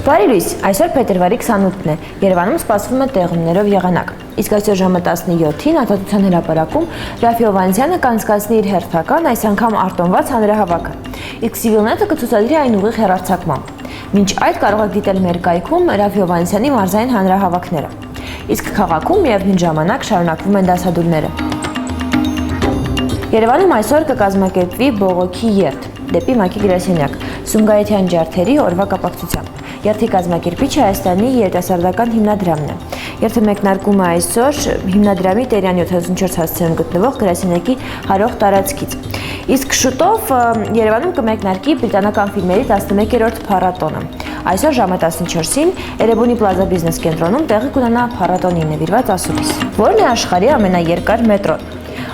Բարի լույս, այսօր փետրվարի 28-ն է, Երևանում սպասվում է տեղումներով եղանակ։ Իսկ այսօր ժամը 17-ին Ազատության հրապարակում Ռաֆի Հովհաննիսյանը կանցկացնի իր հերթական, այս անգամ արտոնված հանրահավաքը, իսկ Civilnet-ը կցուցադրի այն ուղիղ հեռարձակմամբ։ Մինչ այդ կարող եք դիտել մեր կայքում Ռաֆի Հովհաննիսյանի մարզային հանրահավաքները։ Իսկ քաղաքում միևնույն ժամանակ շարունակվում են դասադուլները։ Երևանում այսօր կկազմակերպվի բողոքի երթ դեպի Մակի գրասենյակ Սումգայիթյան ջարդերի օրվա կապակցությամբ։ Երթի կազմակերպիչը Հայաստանի երիտասարդական հիմնադրամն է։ Երթը մեկնարկում է այսօր հիմնադրամի Տերյան 74 հասցեում գտնվող գրասենյակի հարող տարածքից։ Իսկ շուտով Երևանում կմեկնարկի բրիտանական ֆիլմերի 11-րդ փառատոնը։ Այսօր ժամը 14-ին Էրեբունի Պլազա բիզնես կենտրոնում տեղի կունենա փառատոնին նվիրված ասուլիս։ Որն է աշխարհի ամենաերկար մետրոն։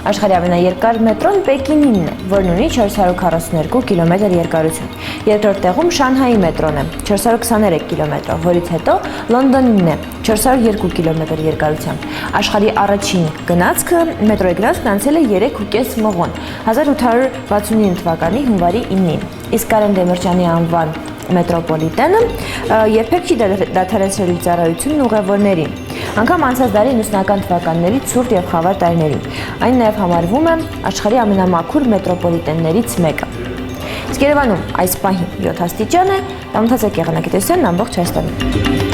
Աշխարհի ամենաերկար մետրոն Պեկինինն է, որն ունի 442 կիլոմետր երկարություն։ Երկրորդ տեղում Շանհայի մետրոն է 423 կիլոմետրով, որից հետո Լոնդոնինն է 402 կիլոմետր երկարությամբ։ Աշխարհի առաջին գնացքը մետրոյի գնացքն անցել է 3.5 մղոն 1869 թվականի հունվարի 9-ին։ Իսկ Կարեն Դեմիրճյանի անվան մետրոպոլիտենը երբեք չի դադարեցրել իր ծառայությունն ուղևորներին։ Անգամ անցած դարի 90-ական թվականների ցուրտ եւ խավար տարիներին։ Այն նաեւ համարվում է աշխարհի ամենամաքուր մետրոպոլիտեններից մեկը։ Իսկ Երևանում այս պահին 7 աստիճան է, տանուտացեք եղանակի տեսությունն ամբողջ Հայաստանում։